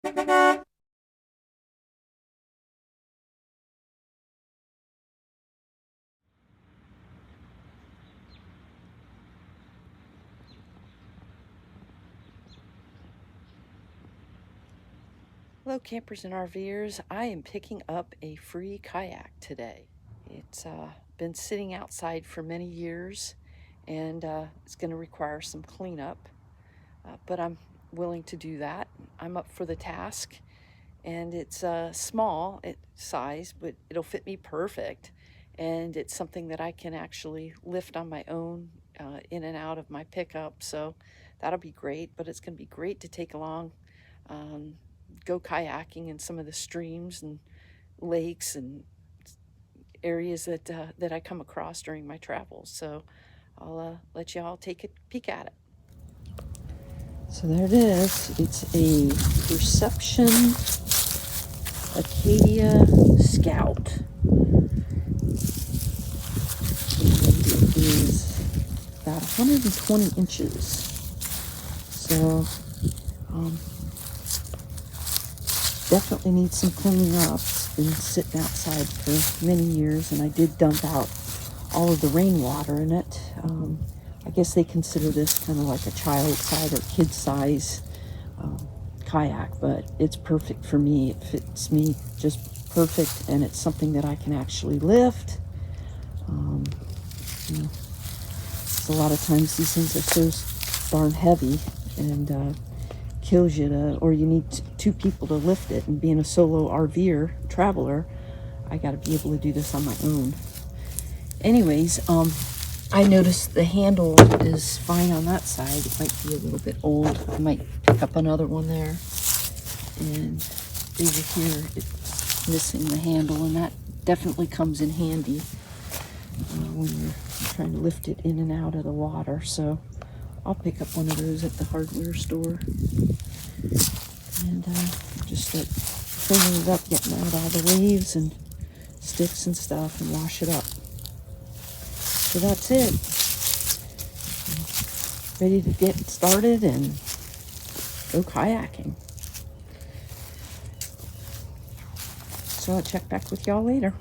Hello, campers and RVers. I am picking up a free kayak today. It's been sitting outside for many years and it's going to require some cleanup, but I'm willing to do that. I'm up for the task, and it's small size, but it'll fit me perfect. And it's something that I can actually lift on my own in and out of my pickup, so that'll be great. But it's going to be great to take along. Go kayaking in some of the streams and lakes and areas that I come across during my travels. So I'll let y'all take a peek at it. So there it is. It's a Perception Acadia Scout. And it is about 120 inches. So definitely needs some cleaning up. It's been sitting outside for many years, and I did dump out all of the rainwater in it. I guess they consider this kind of like a child size or kid size kayak, but it's perfect for me. It fits me just perfect, and it's something that I can actually lift. So a lot of times these things are so darn heavy, and kills you to, or you need two people to lift it. And being a solo RVer traveler, I got to be able to do this on my own. Anyways, I noticed the handle is fine on that side. It might be a little bit old. I might pick up another one there. And over here, it's missing the handle, and that definitely comes in handy when you're trying to lift it in and out of the water. So I'll pick up one of those at the hardware store and just start cleaning it up, getting out all the leaves and sticks and stuff, and wash it up. So that's it. Ready to get started and go kayaking. So I'll check back with y'all later.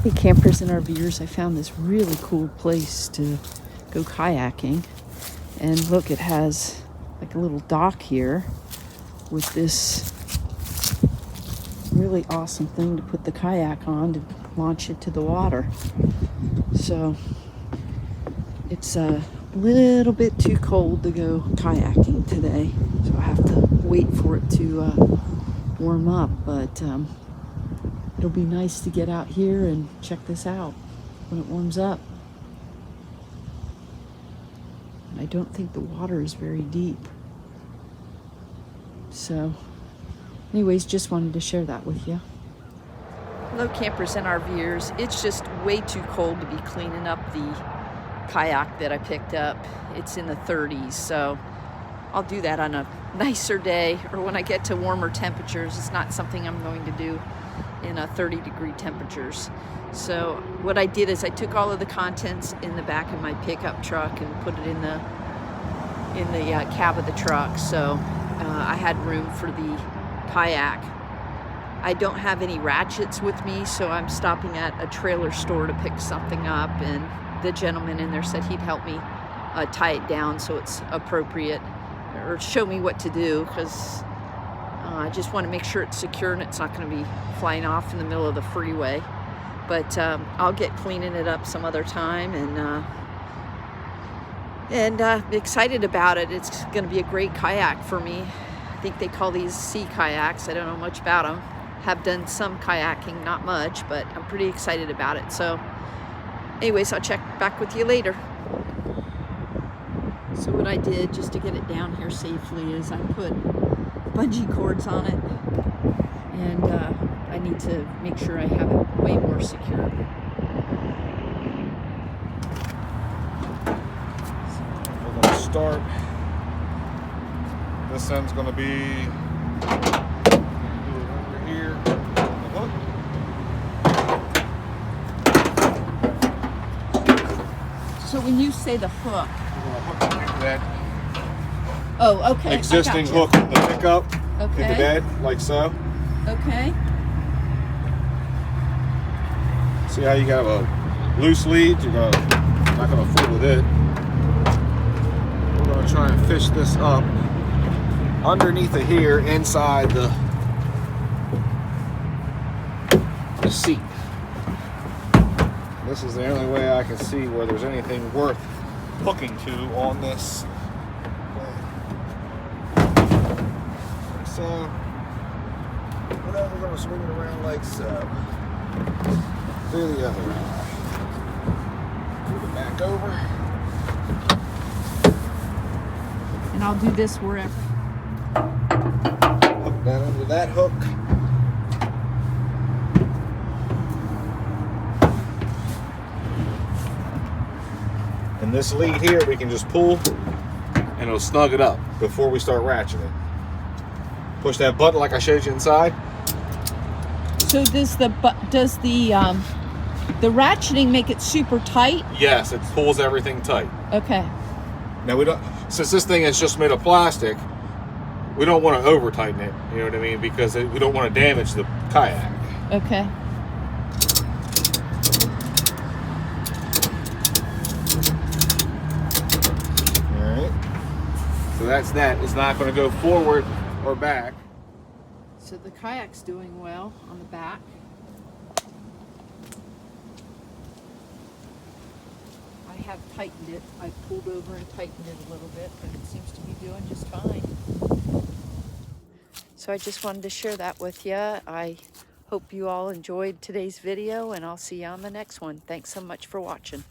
Hey campers and RVers, I found this really cool place to go kayaking. And look, it has like a little dock here with this really awesome thing to put the kayak on to launch it to the water. So it's a little bit too cold to go kayaking today, so I have to wait for it to warm up, but it'll be nice to get out here and check this out when it warms up. And I don't think the water is very deep. So anyways, just wanted to share that with you. Hello campers and RVers. It's just way too cold to be cleaning up the kayak that I picked up. It's in the 30s, so I'll do that on a nicer day, or when I get to warmer temperatures. It's not something I'm going to do in 30-degree temperatures. So what I did is I took all of the contents in the back of my pickup truck and put it in the cab of the truck. So I had room for the kayak. I don't have any ratchets with me, so I'm stopping at a trailer store to pick something up, and the gentleman in there said he'd help me tie it down so it's appropriate, or show me what to do, because I just want to make sure it's secure and it's not going to be flying off in the middle of the freeway. But I'll get cleaning it up some other time, and I'm excited about it. It's going to be a great kayak for me. I think they call these sea kayaks. I don't know much about them. Have done some kayaking, not much, but I'm pretty excited about it. So anyways, I'll check back with you later. So what I did just to get it down here safely is I put bungee cords on it, and I need to make sure I have it way more secure. So we're going to start. This end's going to be over here. The hook. So when you say the hook, We're gonna hook it into that oh, okay, existing I gotcha. hook in the pickup Okay. into that, like so. Okay. See how you got a loose lead? You're not gonna fool with it. We're gonna try and fish this up underneath of here, inside the seat. This is the only way I can see where there's anything worth hooking to on this. So, we're going to swing it around like so. Do the other eye. Move it back over. And I'll do this wherever. Hook that under that hook. And this lead here, we can just pull and it'll snug it up before we start ratcheting. Push that button like I showed you inside. So does the ratcheting make it super tight? Yes, it pulls everything tight. Okay. Now we don't, since this thing is just made of plastic, we don't want to over tighten it, you know what I mean? Because we don't want to damage the kayak. Okay. So that's that. It's not going to go forward or back. So the kayak's doing well on the back. I have tightened it. I pulled over and tightened it a little bit, but it seems to be doing just fine. So I just wanted to share that with you. I hope you all enjoyed today's video, and I'll see you on the next one. Thanks so much for watching.